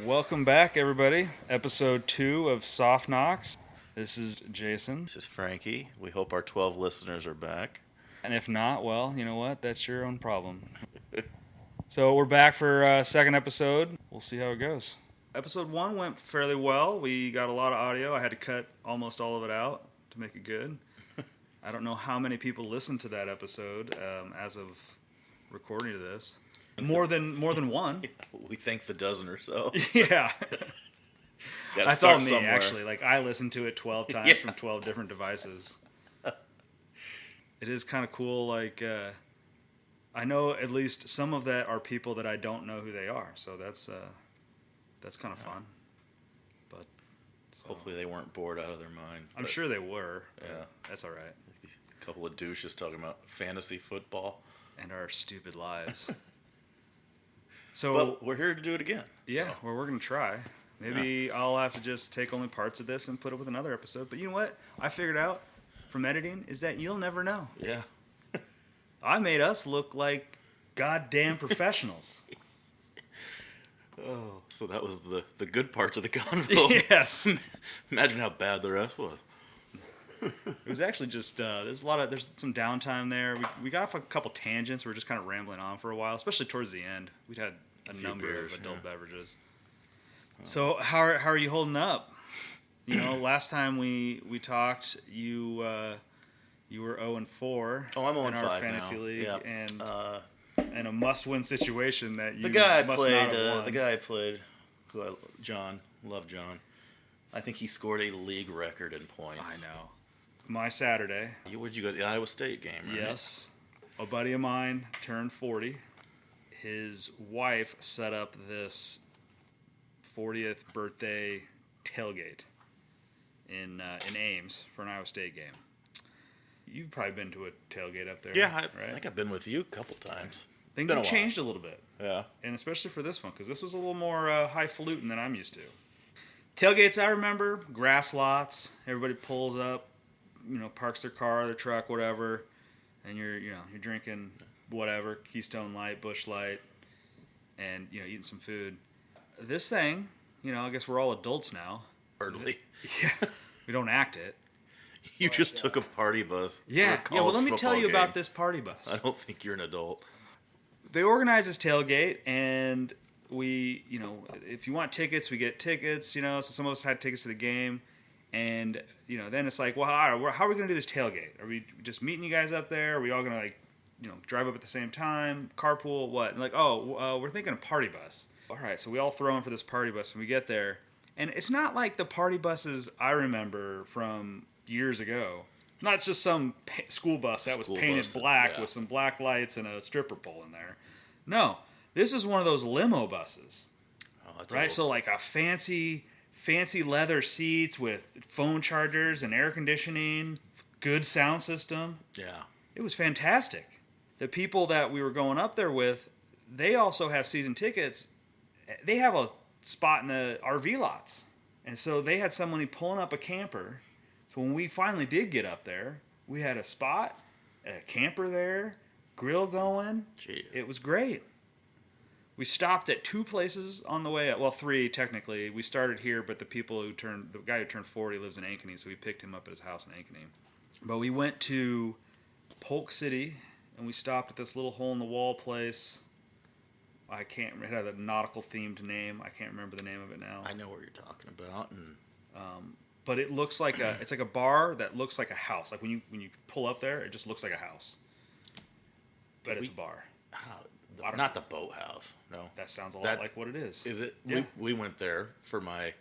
Welcome back, everybody. Episode 2 of Soft Knocks. This is Jason. This is Frankie. We hope our 12 listeners are back. And if not, well, you know what? That's your own problem. So we're back for a second episode. We'll see how it goes. Episode 1 went fairly well. We got a lot of audio. I had to cut almost all of it out to make it good. I don't know how many people listened to that episode as of recording of this. More than one. We think the dozen or so. Yeah. That's all me, somewhere. actually. Like, I listened to it 12 times from 12 different devices. It is kind of cool. Like, I know at least some of that are people that I don't know who they are. So that's kind of fun. But hopefully they weren't bored out of their mind. I'm sure they were. Yeah. That's all right. A couple of douches talking about fantasy football. And our stupid lives. So but we're here to do it again. Yeah, so. well, we're going to try. Maybe I'll have to just take only parts of this and put it with another episode. But you know what I figured out from editing is that you'll never know. Yeah. I made us look like goddamn professionals. Oh, so that was the good parts of the convo. Yes. Imagine how bad the rest was. It was actually just there's some downtime there. We got off a couple tangents. We were just kind of rambling on for a while, especially towards the end. We'd had a number beers, of adult beverages. So how are you holding up? You know, last time we talked, you were 0-4. Oh, I'm 0-5 in our fantasy now. league, Yep. and in a must-win situation that you the guy must played. not have won. The guy I played, John, love John. I think he scored a league record in points. I know. My Saturday. Where'd you go? The Iowa State game, right? Yes. A buddy of mine turned 40. His wife set up this 40th birthday tailgate in Ames for an Iowa State game. You've probably been to a tailgate up there. Yeah, right? I think I've been with you a couple times. Things have changed a little bit. Yeah. And especially for this one, because this was a little more highfalutin than I'm used to. Tailgates, I remember, grass lots. Everybody pulls up, parks their car, their truck, whatever, and you're drinking whatever, Keystone Light, Busch Light, and eating some food. This thing, I guess we're all adults now. Hardly. Yeah, we don't act it. You just took a party bus. Yeah. Well, let me tell you about this party bus. I don't think you're an adult. They organize this tailgate, and we, if you want tickets, we get tickets. So some of us had tickets to the game. And, then it's like, well, all right, how are we going to do this tailgate? Are we just meeting you guys up there? Are we all going to, drive up at the same time? Carpool? What? And we're thinking a party bus. All right, so we all throw in for this party bus when we get there. And it's not like the party buses I remember from years ago. Not just some school bus that was painted black with some black lights and a stripper pole in there. No, this is one of those limo buses. Oh, right? So like a fancy leather seats with phone chargers and air conditioning, good sound system. Yeah. It was fantastic. The people that we were going up there with, they also have season tickets. They have a spot in the RV lots. And so they had somebody pulling up a camper. So when we finally did get up there, we had a spot, a camper there, grill going. Jeez. It was great. We stopped at 2 places on the way. Well, 3 technically. We started here, but the guy who turned 40 lives in Ankeny, so we picked him up at his house in Ankeny. But we went to Polk City, and we stopped at this little hole-in-the-wall place. It had a nautical-themed name. I can't remember the name of it now. I know what you're talking about. But it looks like it's like a bar that looks like a house. Like when you pull up there, it just looks like a house. But it's a bar. Not the boathouse. No. That sounds a lot like what it is. Is it? Yeah. We went there for my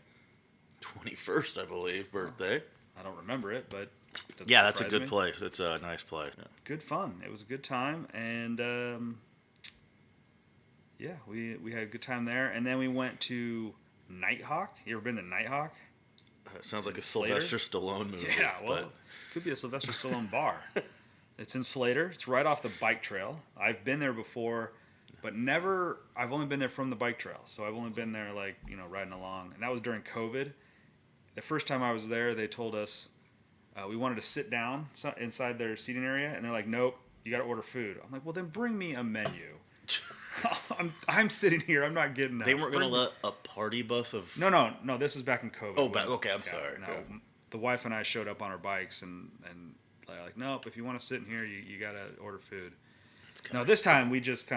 21st, I believe, birthday. I don't remember it, but yeah, that's a good place. It's a nice place. Yeah. Good fun. It was a good time, and we had a good time there. And then we went to Nighthawk. You ever been to Nighthawk? It sounds like a Sylvester Stallone movie. Yeah, well, it could be a Sylvester Stallone bar. It's in Slater. It's right off the bike trail. I've been there before, but I've only been there from the bike trail. So I've only been there riding along. And that was during COVID. The first time I was there, they told us we wanted to sit down inside their seating area. And they're like, nope, you got to order food. I'm like, well, then bring me a menu. I'm sitting here. I'm not getting that. They weren't going to let a party bus of... No. This is back in COVID. Oh, okay. I'm sorry. No, Yeah. the wife and I showed up on our bikes and like, nope. If you want to sit in here, you got to order food. No, this time we just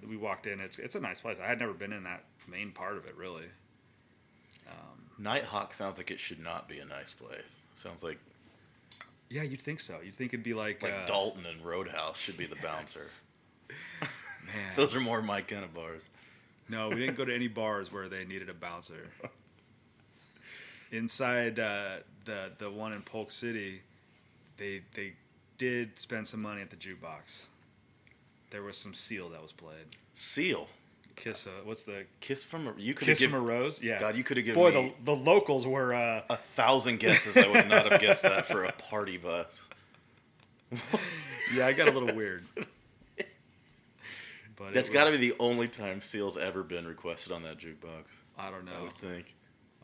we walked in. It's a nice place. I had never been in that main part of it really. Nighthawk sounds like it should not be a nice place. Sounds like... Yeah, you'd think so. You'd think it'd be like Dalton and Roadhouse should be the bouncer. Man. Those are more my kind of bars. No, we didn't go to any bars where they needed a bouncer. Inside the one in Polk City, they did spend some money at the jukebox. There was some Seal that was played. Seal? What's the... Kiss from a... Kiss from a Rose? Yeah. God, you could have given me... the locals were... 1,000 guesses. I would not have guessed that for a party bus. Yeah, I got a little weird. But That's got to be the only time Seal's ever been requested on that jukebox. I don't know. I would think.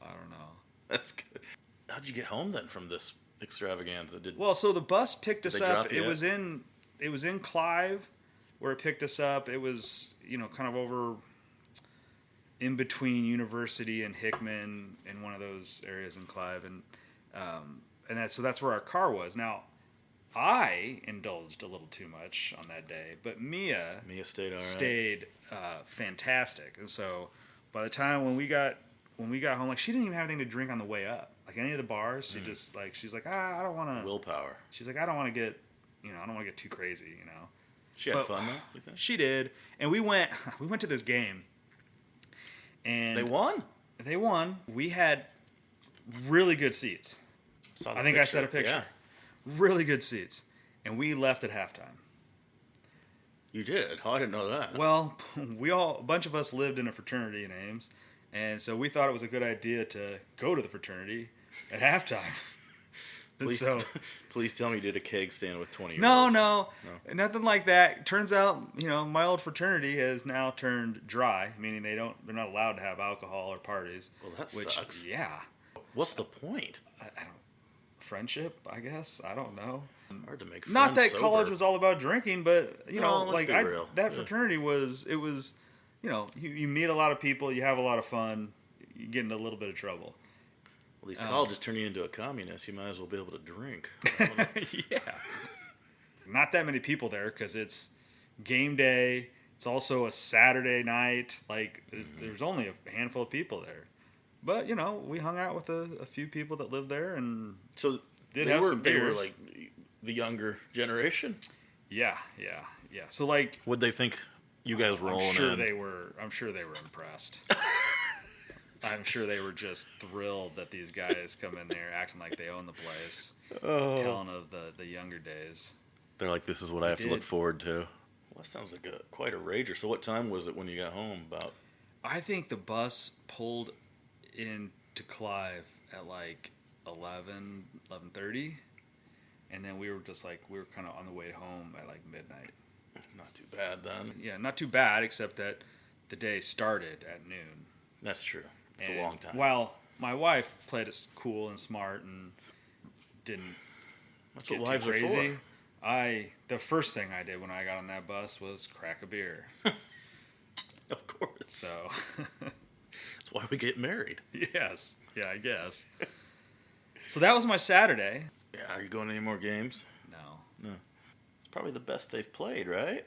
I don't know. That's good. How'd you get home then from this extravaganza? Well, so the bus picked us up. It was in... in Clive where it picked us up. It was, kind of over in between University and Hickman in one of those areas in Clive. And that's where our car was. Now, I indulged a little too much on that day, but Mia stayed all right. Stayed fantastic. And so by the time when we got home, like, she didn't even have anything to drink on the way up. Like any of the bars, she just like, she's like, I don't want to... Willpower. She's like, I don't want to get, I don't want to get too crazy, She had fun though, you think? She did. And we went to this game. And they won? They won. We had really good seats. I think I said a picture. Yeah. Really good seats. And we left at halftime. You did? Oh, I didn't know that. Well, a bunch of us lived in a fraternity in Ames. And so we thought it was a good idea to go to the fraternity at halftime. Please tell me you did a keg stand with 20-year-olds. No, nothing like that. Turns out, my old fraternity has now turned dry, meaning they're not allowed to have alcohol or parties. Well, that sucks. Yeah. What's the point? I don't. Friendship, I guess. I don't know. Hard to make friends. Not that sober. college was all about drinking, but that fraternity was. It was, you meet a lot of people, you have a lot of fun, you get into a little bit of trouble. Well, these colleges turn you into a communist. You might as well be able to drink. Yeah. Not that many people there because it's game day. It's also a Saturday night. Like, there's only a handful of people there. But, we hung out with a few people that lived there and so did have some beers. They were like the younger generation? Yeah. So, like... What'd they think you guys rolling in? I'm sure they were impressed. I'm sure they were just thrilled that these guys come in there acting like they own the place, telling of the younger days. They're like, this is what I have to look forward to. Well, that sounds like quite a rager. So what time was it when you got home about? I think the bus pulled into Clive at like 11:30, and then we were kind of on the way home at like midnight. Not too bad then. Yeah, not too bad, except that the day started at noon. That's true. It's a long time. Well, my wife played it cool and smart and didn't get too crazy. The first thing I did when I got on that bus was crack a beer. Of course. So that's why we get married. Yes. Yeah, I guess. So that was my Saturday. Yeah, are you going to any more games? No. It's probably the best they've played, right?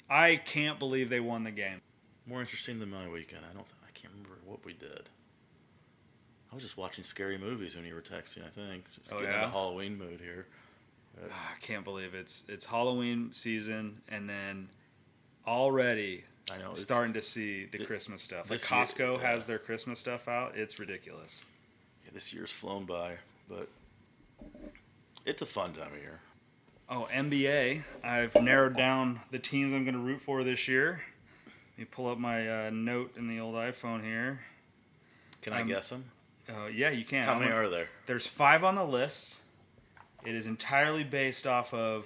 I can't believe they won the game. More interesting than my weekend. I can't remember what we did. I was just watching scary movies when you were texting, I think. Just getting in the Halloween mood here. I can't believe it's Halloween season, and then already starting to see the Christmas stuff. Like Costco has their Christmas stuff out. It's ridiculous. Yeah, this year's flown by, but it's a fun time of year. Oh, NBA. I've narrowed down the teams I'm going to root for this year. Let me pull up my note in the old iPhone here. Can I guess them? Yeah, you can. How many are there? There's 5 on the list. It is entirely based off of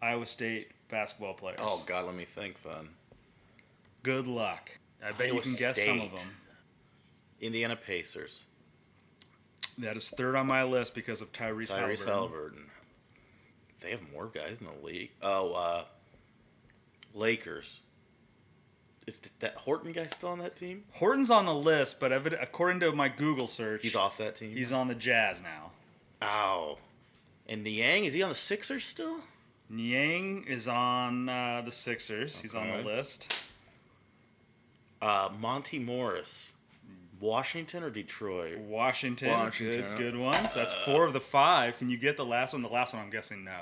Iowa State basketball players. Oh, God, let me think then. Good luck. I bet you can guess some of them. Indiana Pacers. That is 3rd on my list because of Tyrese Halliburton. They have more guys in the league. Oh, Lakers. Is that Horton guy still on that team? Horton's on the list, but according to my Google search, He's off that team. He's on the Jazz now. Oh, and Niang, is he on the Sixers still? Niang is on the Sixers. Okay. He's on the list. Monty Morris, Washington or Detroit? Washington. Good one. So that's 4 of the 5. Can you get the last one? The last one, I'm guessing no.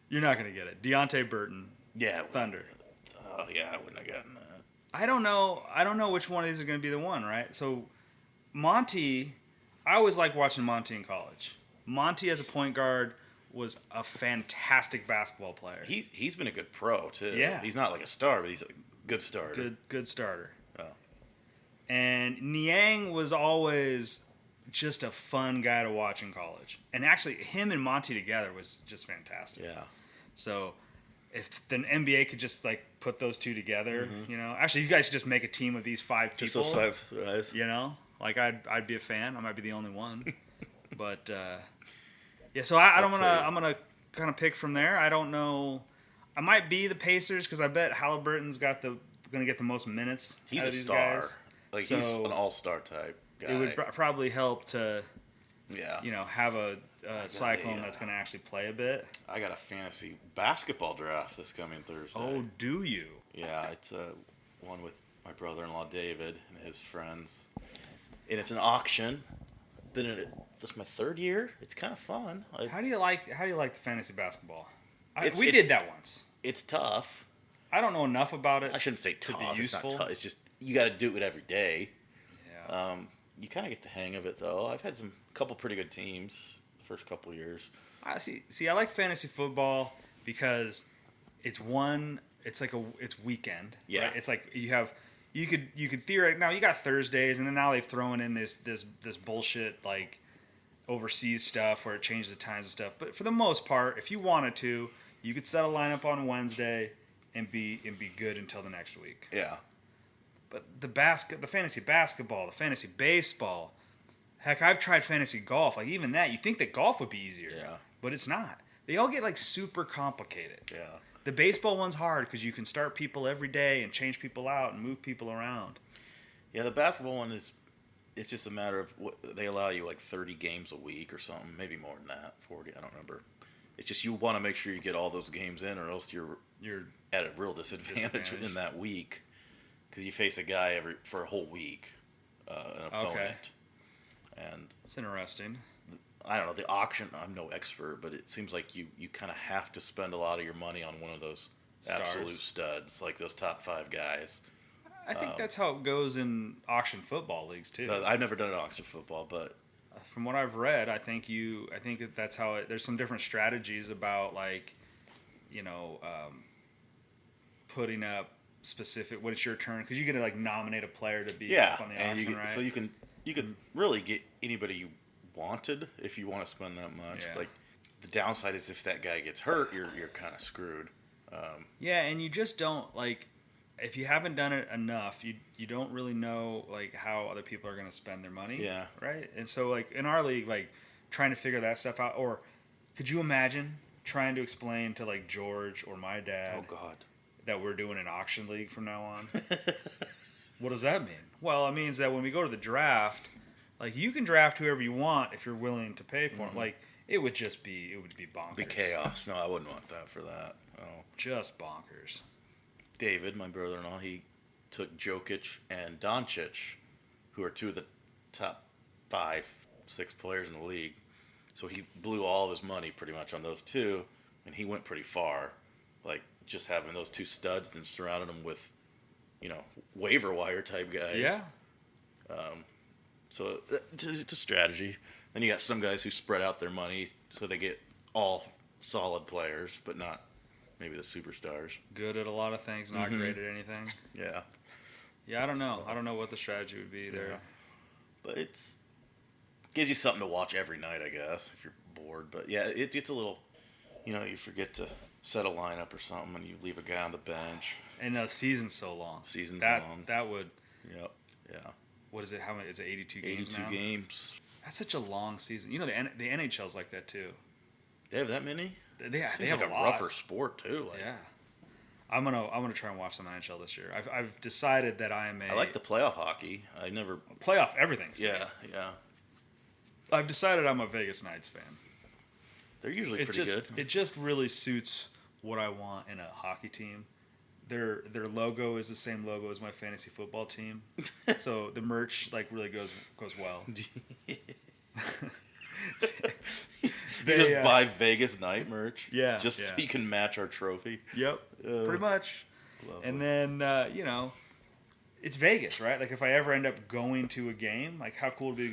You're not gonna get it. Deontay Burton. Yeah. Thunder. Oh yeah, I wouldn't have gotten that. I don't know which one of these is gonna be the one, right? So Monty, I always liked watching Monty in college. Monty as a point guard was a fantastic basketball player. He's been a good pro too. Yeah. He's not like a star, but he's a good starter. Good starter. Oh. And Niang was always just a fun guy to watch in college. And actually, him and Monty together was just fantastic. Yeah. So if the NBA could just like put those two together, actually, you guys could just make a team of these 5 people. Just those 5 guys. Like I'd be a fan. I might be the only one, but yeah. So I'm gonna kind of pick from there. I don't know. I might be the Pacers because I bet Halliburton's gonna get the most minutes. He's out a of these star. Guys. Like he's an all-star type guy. It would probably help to, have a Cyclone that's gonna actually play a bit. I got a fantasy basketball draft this coming Thursday. Oh, do you? Yeah, it's one with my brother-in-law David and his friends. And it's an auction. Been in it. This is my 3rd year. It's kind of fun. How do you like the fantasy basketball? We did did that once. It's tough. I don't know enough about it. I shouldn't say tough. To be useful. It's not tough. It's just you got to do it every day. Yeah. You kind of get the hang of it though. I've had a couple pretty good teams the first couple of years. I see. I like fantasy football because it's weekend. Yeah. Right? It's like you could theoretically now you got Thursdays and then now they've thrown in this bullshit like overseas stuff where it changes the times and stuff. But for the most part, if you wanted to, you could set a lineup on Wednesday and be good until the next week. Yeah. But the fantasy basketball, the fantasy baseball, heck, I've tried fantasy golf. Like even that, you think that golf would be easier. Yeah. But it's not. They all get like super complicated. Yeah. The baseball one's hard because you can start people every day and change people out and move people around. Yeah, the basketball one it's just a matter of they allow you like 30 games a week or something, maybe more than that, 40, I don't remember. It's just you want to make sure you get all those games in or else you're at a real disadvantage in that week because you face a guy for a whole week, an opponent. Okay. And it's interesting. I don't know, the auction, I'm no expert, but it seems like you kind of have to spend a lot of your money on one of those absolute studs, like those top 5 guys. I think that's how it goes in auction football leagues too. I've never done an auction football, but from what I've read, I think that's how there's some different strategies about like, putting up specific when it's your turn because you get to like nominate a player to be up on the auction, right? So you can really get anybody you wanted if you want to spend that much. Yeah. Like the downside is if that guy gets hurt, you're kind of screwed. And you just don't like. If you haven't done it enough, you don't really know like how other people are going to spend their money. Yeah. Right. And so like in our league, like trying to figure that stuff out, or could you imagine trying to explain to like George or my dad? Oh God. That we're doing an auction league from now on. What does that mean? Well, it means that when we go to the draft, like you can draft whoever you want if you're willing to pay for it. Like it would be bonkers. Be chaos. No, I wouldn't want that for that. Oh. Just bonkers. David, my brother-in-law, he took Jokic and Doncic, who are 2 of the top 5, 6 players in the league. So he blew all of his money pretty much on those 2, and he went pretty far. Like just having those 2 studs and surrounding them with, waiver wire type guys. Yeah. So it's a strategy. Then you got some guys who spread out their money so they get all solid players, but not maybe the superstars. Good at a lot of things, not great at anything. Yeah. Yeah, I don't know. I don't know what the strategy would be there. But gives you something to watch every night, I guess, if you're bored. But yeah, it's a little, you forget to set a lineup or something and you leave a guy on the bench. And the season's so long. Long. That would. Yep. Yeah. What is it? How many? Is it 82 games 82 now? games. That's such a long season. The NHL's like that too. They have that many? They Seems have like a a lot. rougher sport too. Yeah. I'm gonna try and watch some NHL this year. I've decided that I like the playoff hockey. I never playoff everything's Yeah, good. yeah. I've decided I'm a Vegas Knights fan. They're usually pretty good. It just really suits what I want in a hockey team. Their logo is the same logo as my fantasy football team, so the merch like really goes well. You just buy Vegas Knight merch, just so you can match our trophy. Yep, pretty much. Lovely. And then it's Vegas, right? Like if I ever end up going to a game, like how cool would it be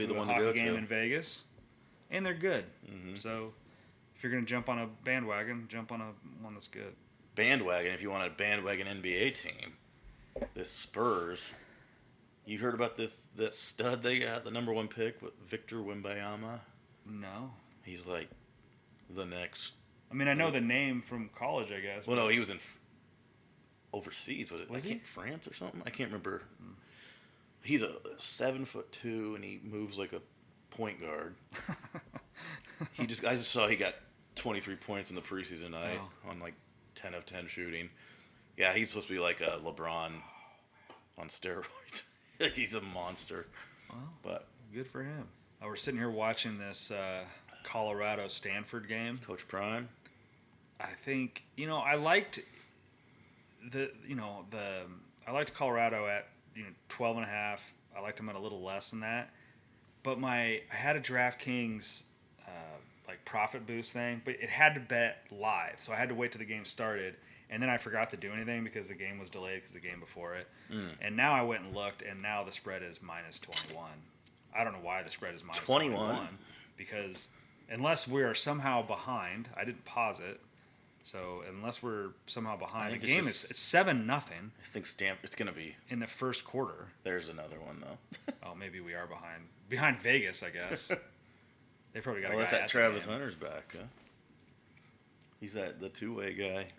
to go to a hockey game in Vegas? And they're good. Mm-hmm. So if you're gonna jump on a bandwagon, jump on one that's good. Bandwagon, if you want a bandwagon NBA team, this Spurs. You heard about that stud they got, the number 1 pick, Victor Wembanyama? No. He's like the next. I mean, I know the name from college, I guess. Well, no, he was in overseas. Was he? France or something? I can't remember. He's a 7'2", and he moves like a point guard. I just saw he got 23 points in the preseason night on like 10 of 10 shooting. Yeah, he's supposed to be like a LeBron on steroids. He's a monster. Well, but good for him. We're sitting here watching this Colorado Stanford game. Coach Prime. I think I liked I liked Colorado at 12.5. I liked them at a little less than that. But I had a DraftKings like profit boost thing, but it had to bet live, so I had to wait till the game started. And then I forgot to do anything because the game was delayed because of the game before it. And now I went and looked, and now the spread is minus 21. I don't know why the spread is minus 21. Because unless we are somehow behind, I didn't pause it. So unless we're somehow behind, the game is 7-0. I think it's going to be in the first quarter. There's another one though. Oh, maybe we are behind Vegas, I guess. They probably got. Well, that's that Travis Hunter's back, huh? He's the two-way guy.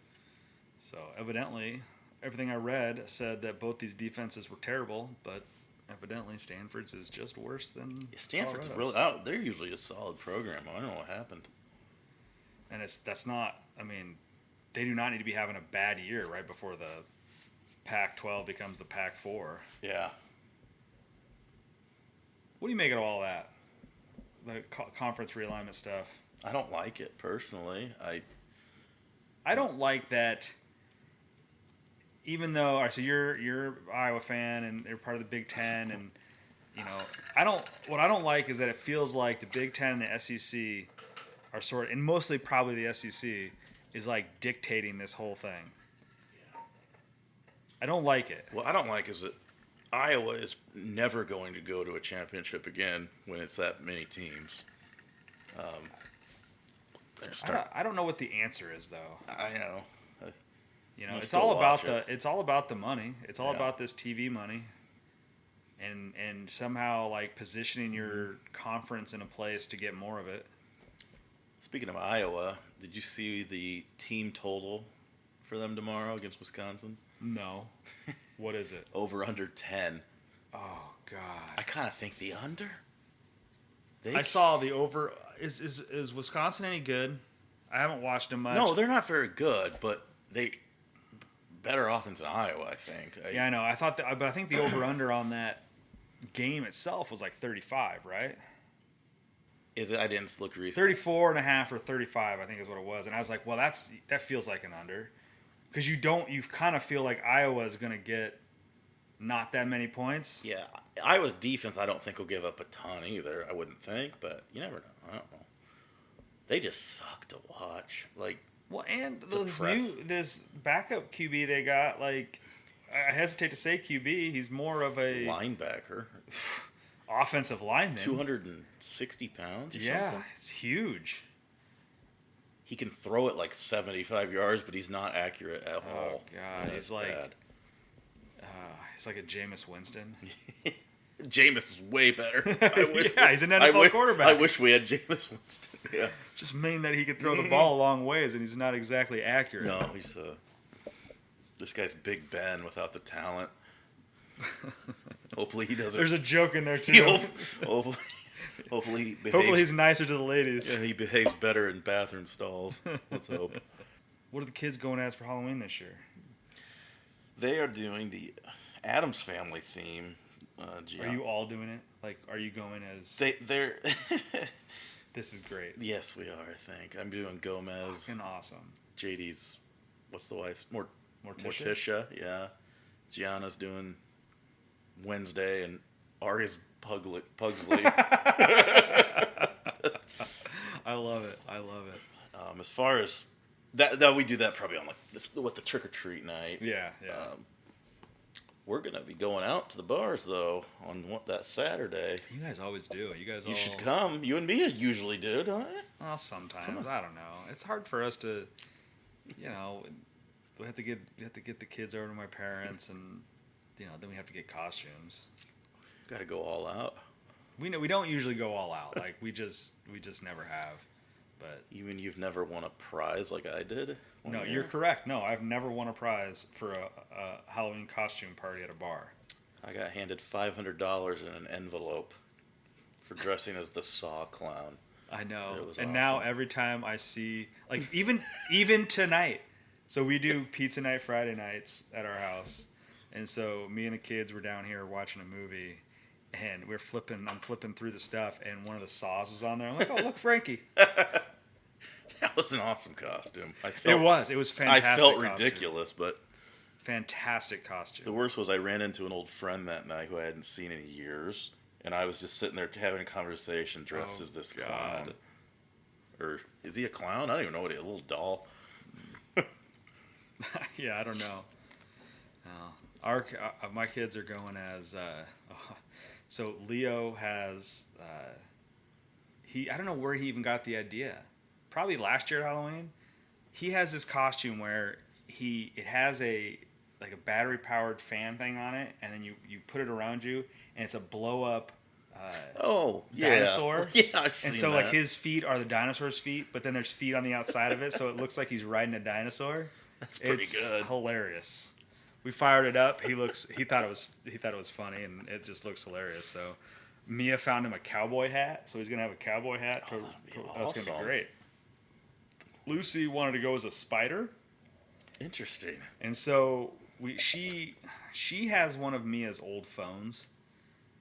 So evidently, everything I read said that both these defenses were terrible, but evidently Stanford's is just worse than Stanford's Colorado's. really. They're usually a solid program. I don't know what happened. And that's not. I mean, they do not need to be having a bad year right before the Pac-12 becomes the Pac-4. Yeah. What do you make of all that? The conference realignment stuff. I don't like it personally. I don't like that. Even though, all right, so you're an Iowa fan and they're part of the Big Ten, and what I don't like is that it feels like the Big Ten and the SEC are and mostly probably the SEC is like dictating this whole thing. I don't like it. What I don't like is that Iowa is never going to go to a championship again when it's that many teams. I don't know what the answer is though. I know. It's all about the money. It's all about this TV money, and somehow like positioning your conference in a place to get more of it. Speaking of Iowa, did you see the team total for them tomorrow against Wisconsin? No. What is it? Over under 10. Oh God. I kind of think the under. I saw the over. Is Wisconsin any good? I haven't watched them much. No, they're not very good, but they better offense than Iowa, I think. Yeah, I know. I thought that, but I think the over under on that game itself was like 35, right? Is it? I didn't look recently. 34.5 or 35, I think is what it was. And I was like, well, that feels like an under. Because you kind of feel like Iowa is going to get not that many points. Yeah. Iowa's defense, I don't think will give up a ton either, I wouldn't think. But you never know. I don't know. They just suck to watch. And this backup QB they got, I hesitate to say QB. He's more of a linebacker. Offensive lineman. 260 pounds or something? Yeah, it's huge. He can throw it 75 yards, but he's not accurate at all. Oh, God. Yeah, he's bad. He's like a Jameis Winston. Jameis is way better. He's an NFL quarterback. I wish we had Jameis Winston. Yeah. Just mean that he could throw the ball a long ways, and he's not exactly accurate. No, he's this guy's Big Ben without the talent. Hopefully he doesn't. There's a joke in there too. Hopefully he behaves. Hopefully he's nicer to the ladies. Yeah, he behaves better in bathroom stalls. Let's hope. What are the kids going as for Halloween this year? They are doing the Addams Family theme. Are you all doing it? Like, are you going as... They're... This is great. Yes, we are, I think. I'm doing Gomez. Fucking awesome. JD's... What's the wife's? Morticia? Morticia, yeah. Gianna's doing Wednesday, and Ari's Pugsley. I love it. As far as... That we do that probably on, like, the trick-or-treat night. Yeah. We're going to be going out to the bars, though, on that Saturday. You guys always do. You should come. You and me usually do, don't you? Well, sometimes. I don't know. It's hard for us to, we have to get the kids over to my parents, and, then we have to get costumes. Got to go all out. We don't usually go all out. Like, we just never have. But even you've never won a prize like I did? No, you're correct. No, I've never won a prize for a Halloween costume party at a bar. I got handed $500 in an envelope for dressing as the Saw clown. I know. And awesome. Now every time I see, like, even tonight, so we do pizza night Friday nights at our house. And so me and the kids were down here watching a movie, and I'm flipping through the stuff, and one of the Saws was on there. I'm like, oh, look, Frankie. That was an awesome costume. It was fantastic. I felt costume. ridiculous, but fantastic costume. The worst was I ran into an old friend that night who I hadn't seen in years, and I was just sitting there having a conversation dressed as this clown. Or is he a clown? I don't even know what he is. A little doll. Yeah, I don't know. My kids are going as so Leo has I don't know where he even got the idea. Probably last year at Halloween. He has this costume where it has a battery powered fan thing on it, and then you put it around you, and it's a blow up dinosaur. Yeah, I've seen and so that. like his feet are the dinosaur's feet, but then there's feet on the outside of it, so it looks like he's riding a dinosaur. That's pretty good. It's hilarious. We fired it up. He thought it was funny, and it just looks hilarious. So Mia found him a cowboy hat, so he's gonna have a cowboy hat. That's gonna be great. Lucy wanted to go as a spider. Interesting. And so she has one of Mia's old phones,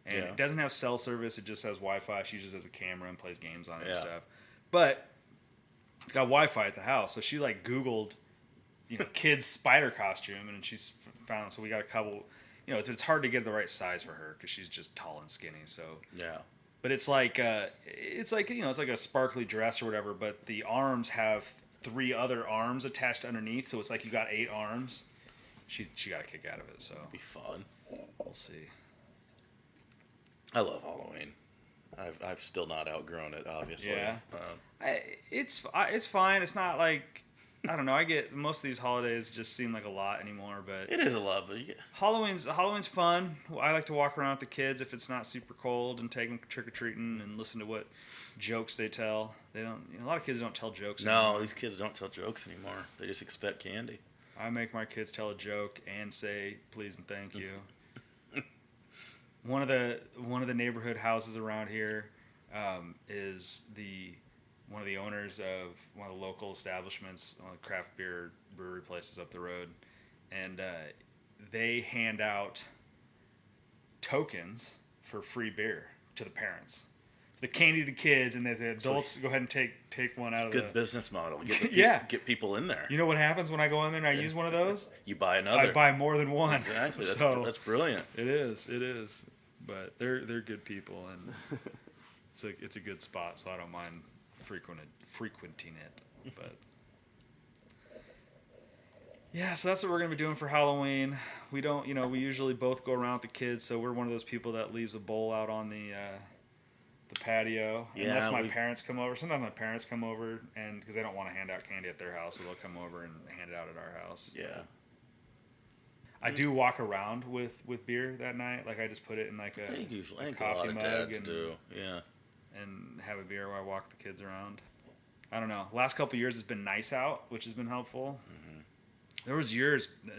and it doesn't have cell service. It just has Wi-Fi. She uses it as a camera and plays games on it and stuff. But it's got Wi-Fi at the house, so she like Googled, kids spider costume, and she's found. So we got a couple. It's hard to get the right size for her because she's just tall and skinny. So yeah. But it's like a sparkly dress or whatever. But the arms have 3 other arms attached underneath, so it's like you got 8 arms. She got a kick out of it. So it'll be fun. We'll see. I love Halloween. I've still not outgrown it, obviously. Yeah. It's fine. It's not like, I don't know. I get most of these holidays just seem like a lot anymore, but it is a lot. But Halloween's fun. I like to walk around with the kids if it's not super cold and take them trick or treating and listen to what jokes they tell. They don't. A lot of kids don't tell jokes. No, these kids don't tell jokes anymore. They just expect candy. I make my kids tell a joke and say please and thank you. One of the neighborhood houses around here is one of the owners of one of the local establishments, one of the craft beer brewery places up the road, and they hand out tokens for free beer to the parents. The candy to the kids, and the adults go ahead and take one out of the... Good business model. Get people in there. You know what happens when I go in there and I use one of those? You buy another. I buy more than one. Exactly. That's brilliant. It is. But they're good people, and it's a good spot, so I don't mind frequenting it. But yeah, so that's what we're gonna be doing for Halloween. We don't, we usually both go around with the kids, so we're one of those people that leaves a bowl out on the patio. Yeah, unless my parents come over. Sometimes my parents come over, and because they don't want to hand out candy at their house, so they'll come over and hand it out at our house. Yeah. I do walk around with beer that night. Like I just put it in like a coffee mug and have a beer while I walk the kids around. I don't know. Last couple of years it's been nice out, which has been helpful. Mm-hmm. There's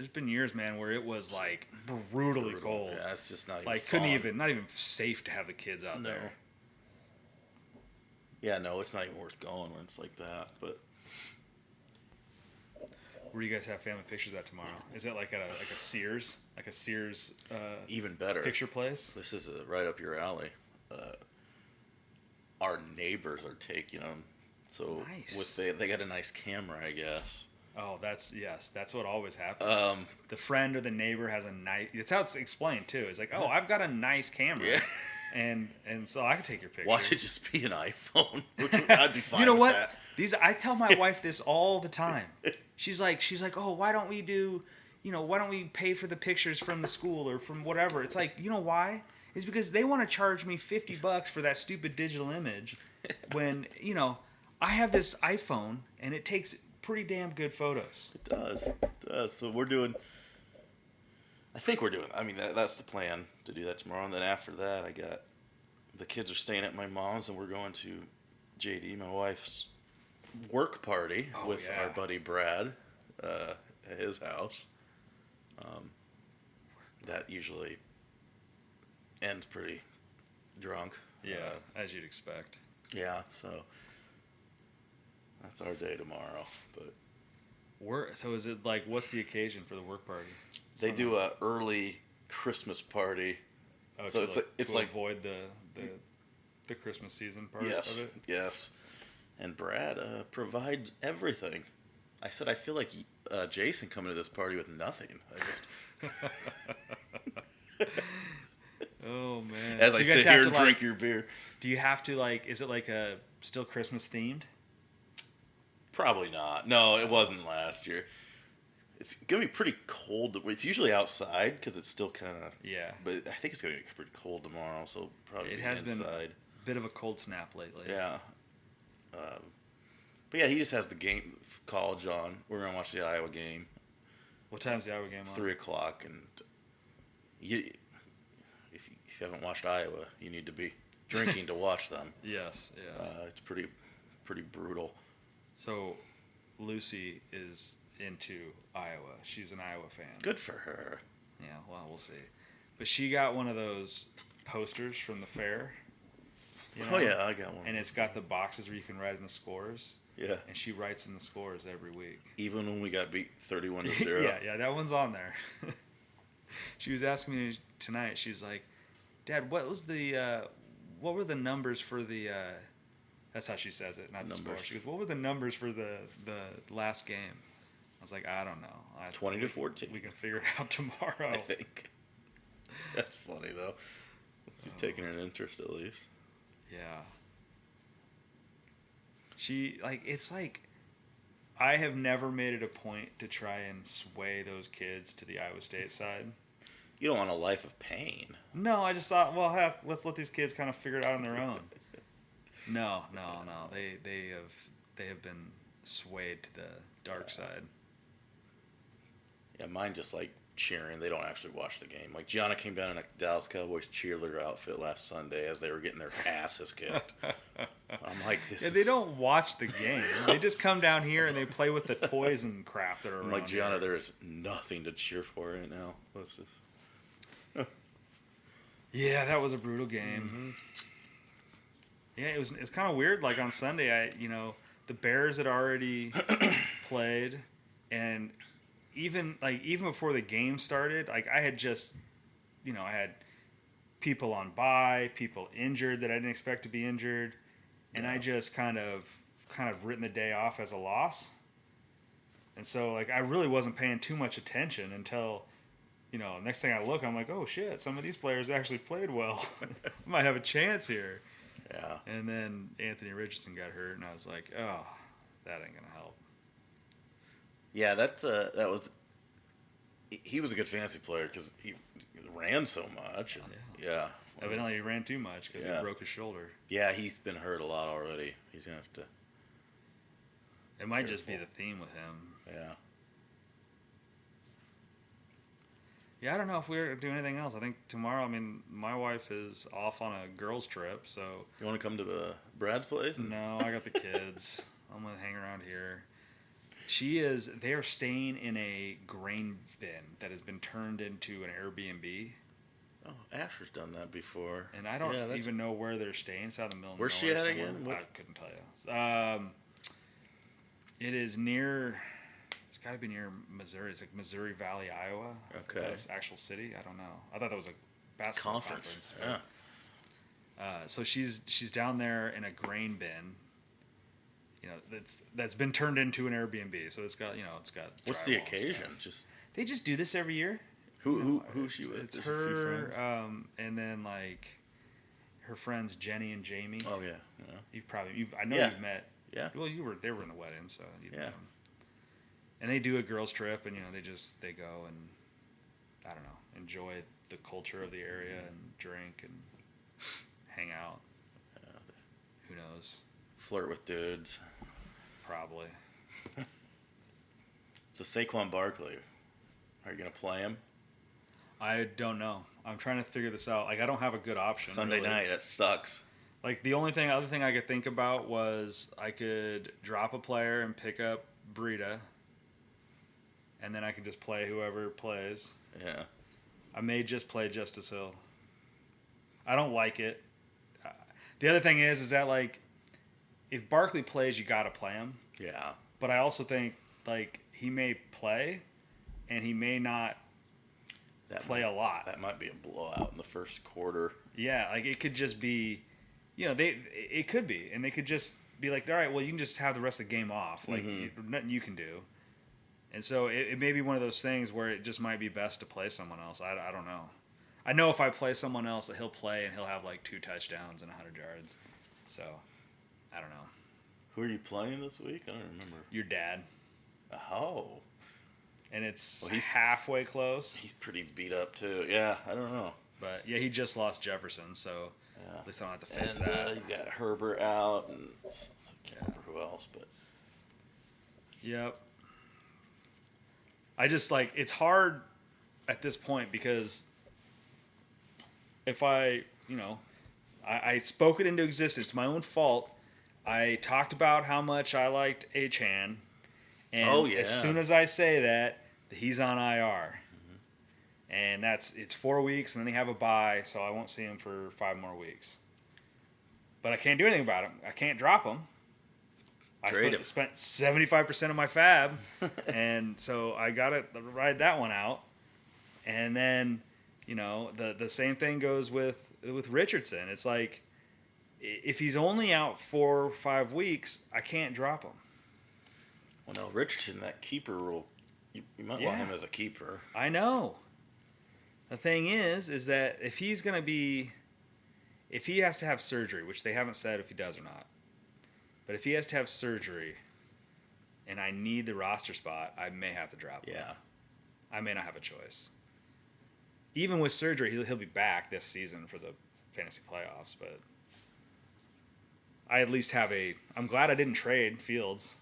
been years, man, where it was like brutally cold. Yeah, it's just not even like fun. not even safe to have the kids out there. Yeah, no, it's not even worth going when it's like that. But Where do you guys have family pictures at tomorrow? Is it like at a Sears, Even better picture place? This is right up your alley. Our neighbors are taking them, so Nice. they got a nice camera, I guess. Oh, that's what always happens. The friend or the neighbor has a nice. It's how it's explained too. It's like, oh, I've got a nice camera, Yeah. and so I can take your picture. Watch it just be an iPhone. I'd be fine. You know with what? That. I tell my wife this all the time. She's like, oh, why don't we pay for the pictures from the school or from whatever? It's like, you know why? It's because they want to charge me $50 for that stupid digital image when, I have this iPhone and it takes pretty damn good photos. It does. So I mean, that's the plan, to do that tomorrow. And then after that, the kids are staying at my mom's, and we're going to JD, my wife's work party with our buddy Brad at his house. That usually ends pretty drunk. Yeah, as you'd expect. Yeah, so that's our day tomorrow. But so is it like, what's the occasion for the work party? they do a early Christmas party. Oh, so it's like avoid the Christmas season part of it? Yes. And Brad provides everything. I said, I feel like Jason coming to this party with nothing. Oh, man. As I sit here and drink your beer. Do you have to, is it still Christmas themed? Probably not. No, it wasn't last year. It's going to be pretty cold. It's usually outside because it's still kind of... Yeah. But I think it's going to be pretty cold tomorrow, so probably it has inside. Been a bit of a cold snap lately. Yeah. But yeah, he just has the game college on. We're going to watch the Iowa game. What time's the Iowa game on? 3 o'clock. And if you haven't watched Iowa, you need to be drinking to watch them. Yes, yeah. It's pretty brutal. So Lucy is into Iowa. She's an Iowa fan. Good for her. Yeah, well, we'll see. But she got one of those posters from the fair. Oh, yeah, I got one. And it's got the boxes where you can write in the scores. Yeah. And she writes in the scores every week. Even when we got beat 31-0. Yeah, that one's on there. She was asking me tonight, she's like, Dad, what were the numbers for the, that's how she says it, not the score. She goes, what were the numbers for the last game? I was like, I don't know. 20-14. We can figure it out tomorrow. I think. That's funny, though. She's taking an interest, at least. Yeah. It's like, I have never made it a point to try and sway those kids to the Iowa State side. You don't want a life of pain. No, I just thought, well, let's let these kids kind of figure it out on their own. No. They have been swayed to the dark side. Yeah, mine just like cheering. They don't actually watch the game. Like Gianna came down in a Dallas Cowboys cheerleader outfit last Sunday as they were getting their asses kicked. I'm like, they don't watch the game. They just come down here and they play with the toys and crap that are around. I'm like, Gianna, here. there is nothing to cheer for right now. What's this? Yeah, that was a brutal game. Mm-hmm. Yeah, it's kind of weird. Like on Sunday, the Bears had already played, and even before the game started, I had just, I had people on bye, people injured that I didn't expect to be injured, and I just kind of written the day off as a loss. And so I really wasn't paying too much attention until, next thing I look, I'm like, oh shit, some of these players actually played well. I might have a chance here. Yeah. And then Anthony Richardson got hurt, and I was like, oh, that ain't gonna help. Yeah, that was. He was a good fantasy player because he ran so much. And, yeah. Evidently, he ran too much because he broke his shoulder. Yeah, he's been hurt a lot already. He's gonna have to. It might just be the theme with him. Yeah. Yeah, I don't know if we're doing anything else. I think tomorrow, my wife is off on a girls' trip, so... You want to come to Brad's place? No, I got the kids. I'm going to hang around here. They are staying in a grain bin that has been turned into an Airbnb. Oh, Asher's done that before. And I don't even know where they're staying. It's out in the middle of nowhere. Where's she at again? I couldn't tell you. It is near It's got to be near Missouri. It's like Missouri Valley, Iowa. Okay. Is that an actual city? I don't know. I thought that was a basketball conference. Yeah. So she's down there in a grain bin. That's been turned into an Airbnb. So it's got What's the drywall and occasion? stuff. They just do this every year. Who's she with? It's There's a few her, friends? and then like her friends Jenny and Jamie. Oh yeah. I know Yeah. you've met. Yeah. Well, they were in the wedding, so you know. Yeah. And they do a girls trip, and they go and I don't know, enjoy the culture of the area and drink and hang out. Who knows? Flirt with dudes. Probably. So Saquon Barkley, are you gonna play him I don't know. I'm trying to figure this out. Like I don't have a good option. Sunday really. night? That sucks. Like the other thing I could think about was I could drop a player and pick up Breida, and then I could just play whoever plays. Yeah. I may just play Justice Hill. I don't like it. The other thing is that like, if Barkley plays, you gotta play him. Yeah. But I also think like he may play, and he may not play a lot. That might be a blowout in the first quarter. Yeah, like it could just be, it could be, and they could just be like, all right, well, you can just have the rest of the game off. Like nothing you can do. And so it may be one of those things where it just might be best to play someone else. I don't know. I know if I play someone else that he'll play and he'll have like 2 touchdowns and 100 yards. So, I don't know. Who are you playing this week? I don't remember. Your dad. Oh. And it's halfway close. He's pretty beat up too. Yeah, I don't know. But yeah, he just lost Jefferson, so at least I don't have to face and, that. He's got Herbert out, and I can't remember who else, but Yep. I just like it's hard at this point because if I spoke it into existence, my own fault. I talked about how much I liked Achan, and as soon as I say that, he's on IR, and it's 4 weeks, and then they have a bye, so I won't see him for 5 more weeks. But I can't do anything about him. I can't drop him. Trade him. Spent 75% of my fab, and so I got to ride that one out. And then, the same thing goes with Richardson. It's like, if he's only out 4 or 5 weeks, I can't drop him. Well, no, Richardson, that keeper rule, you might want him as a keeper. I know. The thing is that if he has to have surgery, which they haven't said if he does or not, but if he has to have surgery and I need the roster spot, I may have to drop him. Yeah. I may not have a choice. Even with surgery, he'll be back this season for the fantasy playoffs, but I at least have I'm glad I didn't trade Fields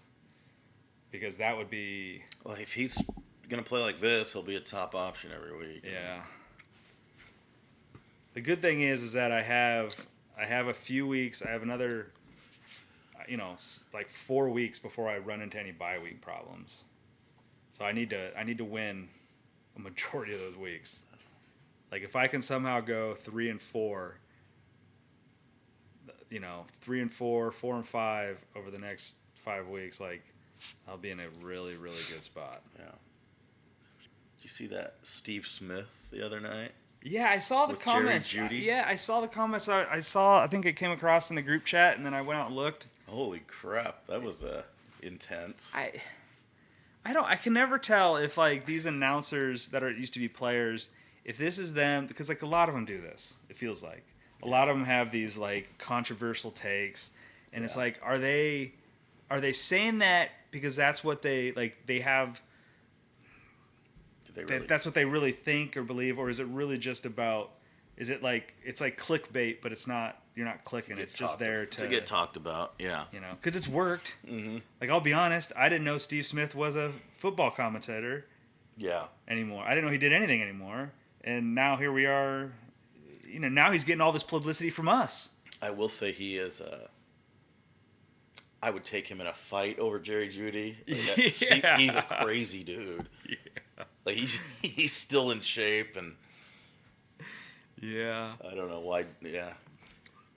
because that would be... Well, if he's going to play like this, he'll be a top option every week. Yeah. The good thing is that I have a few weeks. I have another, like 4 weeks before I run into any bye week problems. So I need to win a majority of those weeks. Like if I can somehow go 3-4, 3-4, 4-5 over the next 5 weeks, like I'll be in a really, really good spot. Yeah. Did you see that Steve Smith the other night? Yeah, I saw the with comments. Jerry Jeudy? Yeah, I saw the comments. I think it came across in the group chat, and then I went out and looked. Holy crap, that was intense. I can never tell if like these announcers that used to be players, if this is them, because like a lot of them do this. It feels like a lot of them have these like controversial takes, and it's like, are they saying that because that's what they have? That's what they really think or believe, or is it really just about? Is it like it's like clickbait, but it's not? You're not clicking. It's just there to get talked about. Yeah, because it's worked. Mm-hmm. Like I'll be honest, I didn't know Steve Smith was a football commentator. Yeah. Anymore, I didn't know he did anything anymore, and now here we are. Now he's getting all this publicity from us. I will say he is. I would take him in a fight over Jerry Jeudy. Like he's a crazy dude. Yeah. Like he's still in shape, and yeah, I don't know why. Yeah,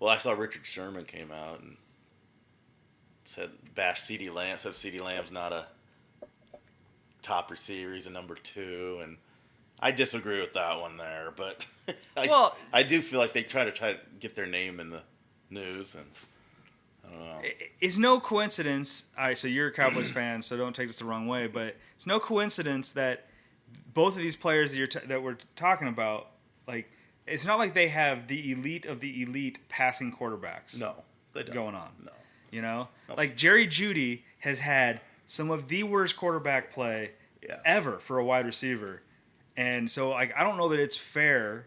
well, I saw Richard Sherman came out and said bash CeeDee Lamb. Said CeeDee Lamb's not top receiver. He's a number 2, and I disagree with that one there. But I do feel like they try to get their name in the news, and I don't know. It's no coincidence. All right, so you're a Cowboys fan, so don't take this the wrong way, but it's no coincidence that both of these players that we're talking about, like, it's not like they have the elite of the elite passing quarterbacks. No, they don't. Going on. No. You know? Like, Jerry Jeudy has had some of the worst quarterback play ever for a wide receiver. And so, like, I don't know that it's fair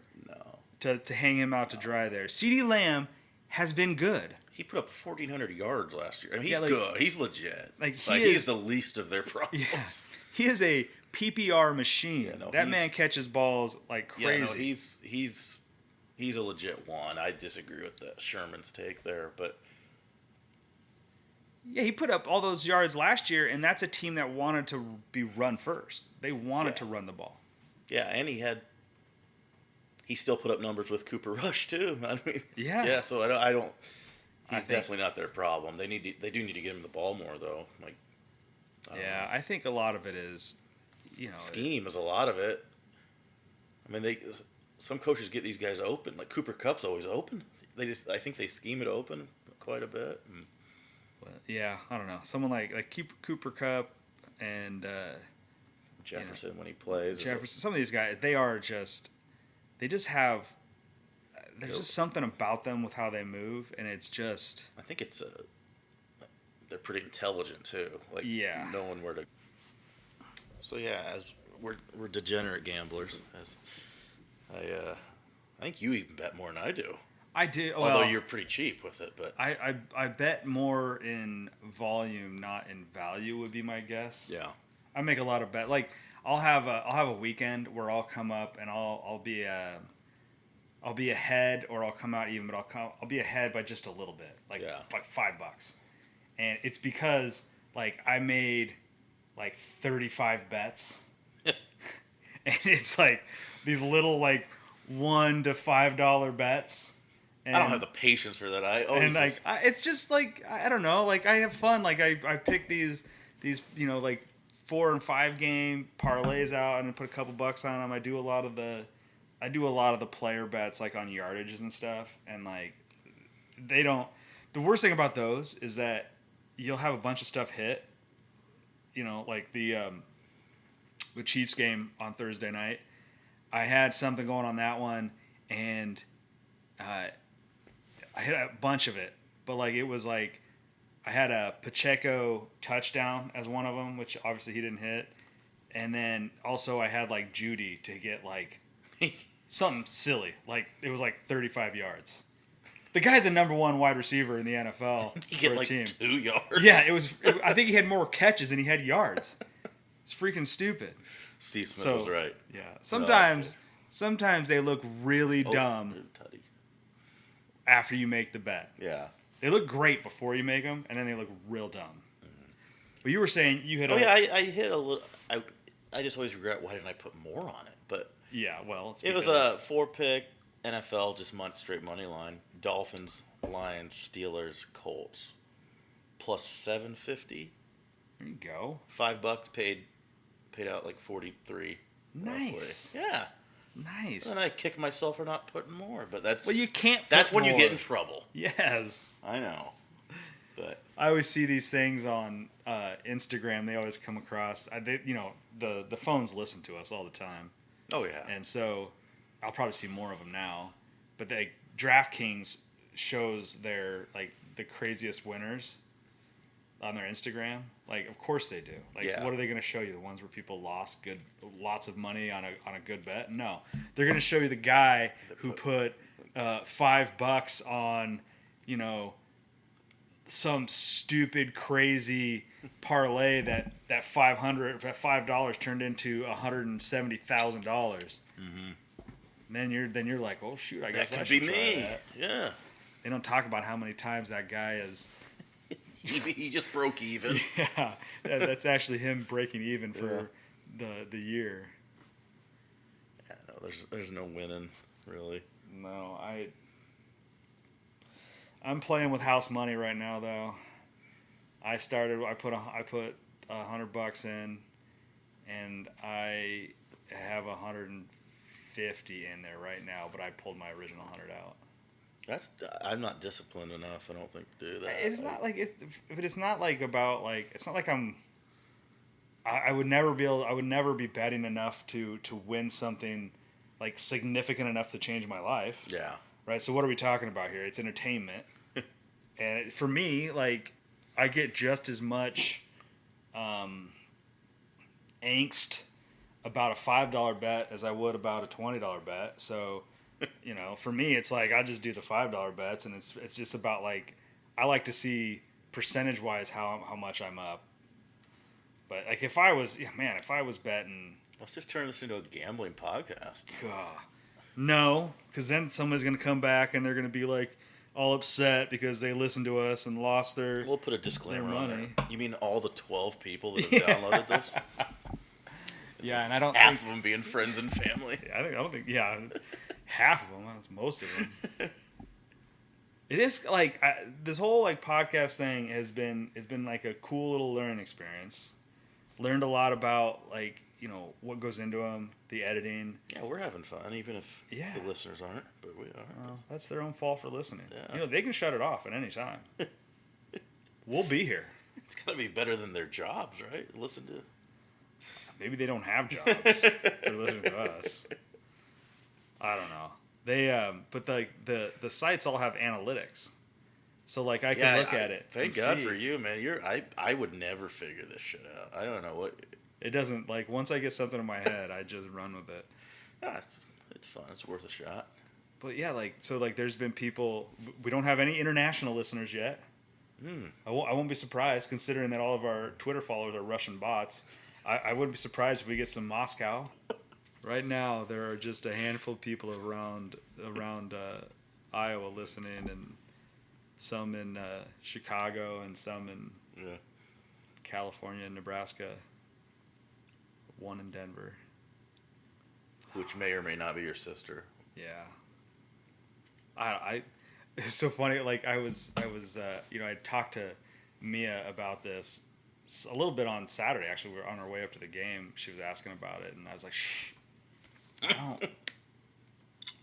to hang him out to dry there. CeeDee Lamb has been good. He put up 1,400 yards last year. I mean, he's good. He's legit. He's the least of their problems. Yeah. He is a PPR machine. Yeah, that man catches balls like crazy. Yeah, no, he's a legit one. I disagree with Sherman's take there, but yeah, he put up all those yards last year, and that's a team that wanted to be run first. They wanted to run the ball. Yeah, and he still put up numbers with Cooper Rush too. I mean, yeah. So I don't. He's definitely not their problem. They do need to get him the ball more though. Like, I think a lot of it is, scheme is a lot of it. I mean, some coaches get these guys open. Like Cooper Kupp's always open. I think they scheme it open quite a bit. Yeah, I don't know. Someone like Cooper Kupp and Jefferson when he plays. Jefferson. Some of these guys, they just have. There's just something about them with how they move, and it's just. I think they're pretty intelligent too. Like knowing where to. So as we're degenerate gamblers. I think you even bet more than I do. I do. Although you're pretty cheap with it, but I bet more in volume, not in value, would be my guess. Yeah. I make a lot of bet. Like I'll have a weekend where I'll come up and I'll be ahead, or I'll come out even, but I'll be ahead by just a little bit, like $5, and it's because like I made like 35 bets, and it's like these little like $1 to $5 bets. And, I don't have the patience for that. It's just like I don't know. Like I have fun. Like I pick these like 4 and 5 game parlays out and put a couple bucks on them. I do a lot of the player bets like on yardages and stuff. And like they don't. The worst thing about those is that you'll have a bunch of stuff hit. Like the Chiefs game on Thursday night. I had something going on that one, and I hit a bunch of it, but like it was like I had a Pacheco touchdown as one of them, which obviously he didn't hit, and then also I had like Jeudy to get like something silly, like it was like 35 yards. The guy's a number 1 wide receiver in the NFL he get for a like team. 2 yards. Yeah, I think he had more catches than he had yards. It's freaking stupid. Steve Smith was right. Yeah, sometimes they look really dumb after you make the bet. Yeah. They look great before you make them, and then they look real dumb. Mm-hmm. But you were saying you hit I hit a little. I just always regret why didn't I put more on it. But yeah, well, it was a 4-pick NFL, just straight money line. Dolphins, Lions, Steelers, Colts, plus 750. There you go. $5 paid out like 43. Nice. Roughly. Yeah. Nice. And I kick myself for not putting more, but that's. Well, you can't. That's when more. you get in trouble. Yes. I know. But I always see these things on Instagram. They always come across. The phones listen to us all the time. Oh yeah. And so I'll probably see more of them now. But DraftKings shows their like the craziest winners on their Instagram. Like, of course they do. Like, what are they going to show you? The ones where people lost lots of money on a good bet? No, they're going to show you the guy who put $5 on, some stupid crazy parlay that $5 turned into $170,000. Mm-hmm. Then you're like, oh shoot, I guess I should try that. Yeah. They don't talk about how many times that guy is. He just broke even. Yeah, that's actually him breaking even for the year. Yeah, no, there's no winning really. No, I'm playing with house money right now though. I put $100 in, and I have 150 in there right now, but I pulled my original 100 out. I'm not disciplined enough, I don't think, to do that. It's not like but it's not like about like it's not like I would never be able. I would never be betting enough to win something like significant enough to change my life. Yeah. Right. So what are we talking about here? It's entertainment, and for me, like I get just as much angst about a $5 bet as I would about a $20 bet. So, for me, it's like I just do the $5 bets, and it's just about like I like to see percentage wise how much I'm up. But like if I was betting, Let's just turn this into a gambling podcast. God, no, because then somebody's gonna come back and they're gonna be like all upset because they listened to us and lost their. We'll put a disclaimer on money. there. You mean all the 12 people that have downloaded this? Yeah, and I don't half of them being friends and family. I don't think half of them. That's most of them. It is like this whole like podcast thing has been like a cool little learning experience. Learned a lot about like what goes into them, the editing. Yeah, we're having fun, even if the listeners aren't, but we are. Well, that's their own fault for listening. Yeah. They can shut it off at any time. We'll be here. It's gotta be better than their jobs, right? Listen to. Maybe they don't have jobs. They're listening to us. I don't know. They but the sites all have analytics. So like I can look at it. Thank God for you, man. I would never figure this shit out. I don't know what. It doesn't like once I get something in my head, I just run with it. Yeah, it's fun. It's worth a shot. But yeah, there's been people. We don't have any international listeners yet. I won't be surprised considering that all of our Twitter followers are Russian bots. I wouldn't be surprised if we get some Moscow. Right now, there are just a handful of people around Iowa listening, and some in Chicago, and some in California and Nebraska. One in Denver, which may or may not be your sister. Yeah. I it's so funny. Like I was I talked to Mia about this a little bit on Saturday. Actually, we were on our way up to the game. She was asking about it, and I was like, "Shh,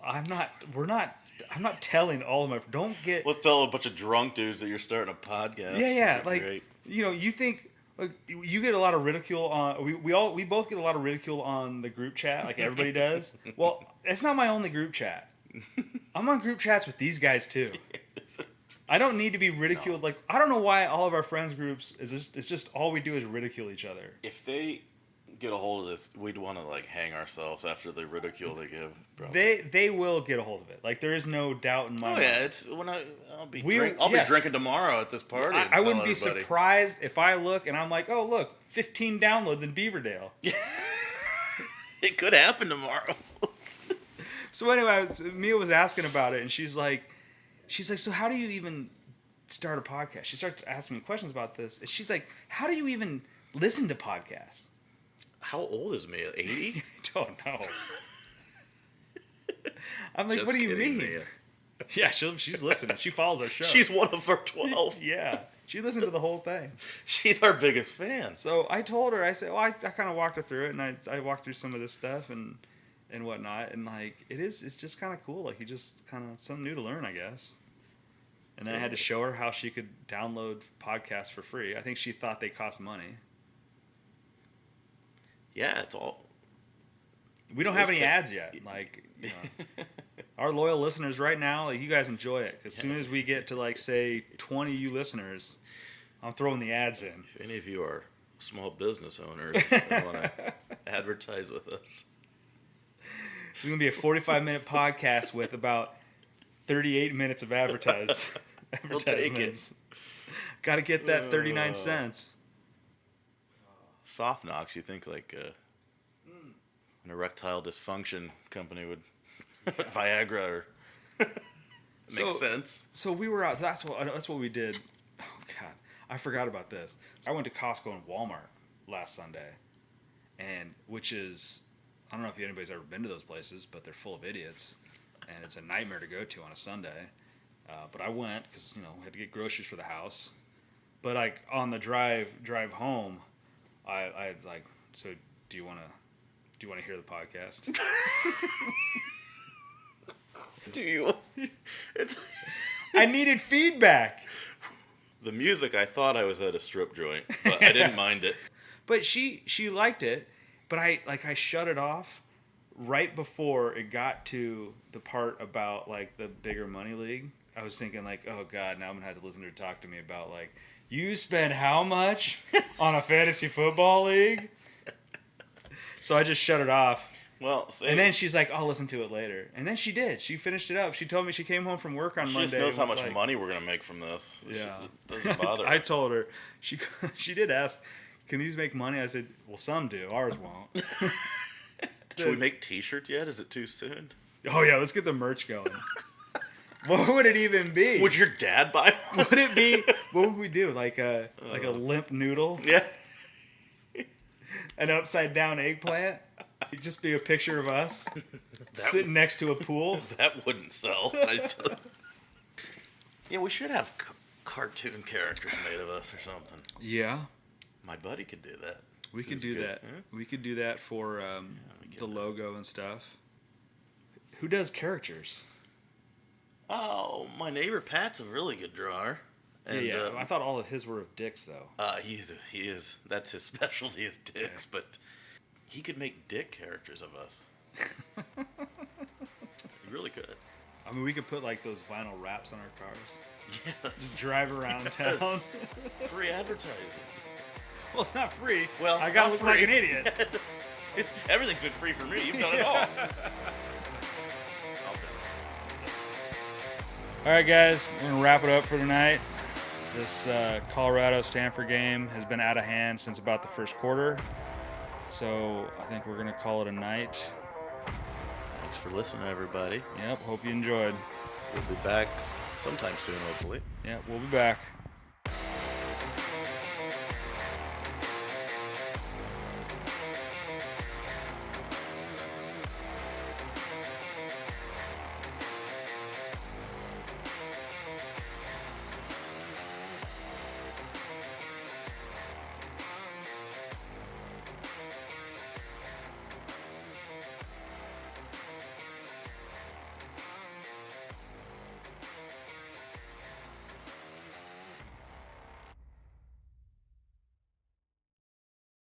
I'm not telling all of my. Don't get. Let's tell a bunch of drunk dudes that you're starting a podcast. Yeah. Like great. You think. Like, you get a lot of ridicule on. We both get a lot of ridicule on the group chat, like everybody does. Well, it's not my only group chat. I'm on group chats with these guys too. I don't need to be ridiculed. No. Like I don't know why all of our friends groups it's just all we do is ridicule each other. If they get a hold of this, we'd want to like hang ourselves after the ridicule they give. Probably. They will get a hold of it. Like there is no doubt in my mind. Oh yeah, it's when I'll be drinking tomorrow at this party. I wouldn't be surprised if I look and I'm like, oh look, 15 downloads in Beaverdale. It could happen tomorrow. So anyway, Mia was asking about it, and she's like, so how do you even start a podcast? She starts asking me questions about this. She's like, how do you even listen to podcasts? How old is Mia? 80? I don't know. I'm like, what do you mean? Mia. Yeah, she's listening. She follows our show. She's one of our 12. Yeah, she listened to the whole thing. She's our biggest fan. So I told her, I said, well, I kind of walked her through it, and I walked through some of this stuff and whatnot, and like it's just kind of cool. Like you just kind of something new to learn, I guess. And then I had to show her how she could download podcasts for free. I think she thought they cost money. Yeah, it's all. We don't have any ads yet. Like, our loyal listeners right now, like, you guys enjoy it. Because as soon as we get to, like, say, 20 you listeners, I'm throwing the ads in. If any of you are small business owners and want to advertise with us. It's going to be a 45-minute podcast with about 38 minutes of advertisements. We'll take it. Got to get that 39 cents. Soft knocks, you think like an erectile dysfunction company would Viagra or makes sense. So we were out. That's what we did. Oh God, I forgot about this. I went to Costco and Walmart last Sunday, and which is I don't know if anybody's ever been to those places, but they're full of idiots, and it's a nightmare to go to on a Sunday. But I went because I had to get groceries for the house. But like on the drive home. I was like, so do you want to hear the podcast? Do you? I needed feedback. The music, I thought I was at a strip joint, but I didn't mind it. But she liked it, but I shut it off right before it got to the part about like the bigger money league. I was thinking like, oh God, now I'm gonna have to listen to her talk to me about like, you spend how much on a fantasy football league? So I just shut it off. Well, and then she's like, I'll listen to it later. And then she did. She finished it up. She told me she came home from work on Monday. She just knows how much money we're going to make from this. Yeah. It doesn't bother her. I told her. She did ask, can these make money? I said, well, some do. Ours won't. Should we make T-shirts yet? Is it too soon? Oh, yeah. Let's get the merch going. What would it even be? Would your dad buy one? Would it be? What would we do? Like a limp noodle? Yeah. An upside down eggplant? It'd just be a picture of us sitting next to a pool. That wouldn't sell. Yeah, we should have cartoon characters made of us or something. Yeah. My buddy could do that. We could do that. Huh? We could do that for the logo and stuff. Who does characters? Oh, my neighbor Pat's a really good drawer. And, yeah. I thought all of his were of dicks, though. He is. That's his specialty is dicks, but he could make dick characters of us. He really could. I mean, we could put like those vinyl wraps on our cars. Yes. Just drive around town. Free advertising. Well, it's not free. Well, I gotta look like an idiot. Everything's been free for me. You've done it all. All right, guys, we're gonna wrap it up for tonight. This Colorado-Stanford game has been out of hand since about the first quarter, so I think we're gonna call it a night. Thanks for listening, everybody. Yep, hope you enjoyed. We'll be back sometime soon, hopefully. Yeah, we'll be back.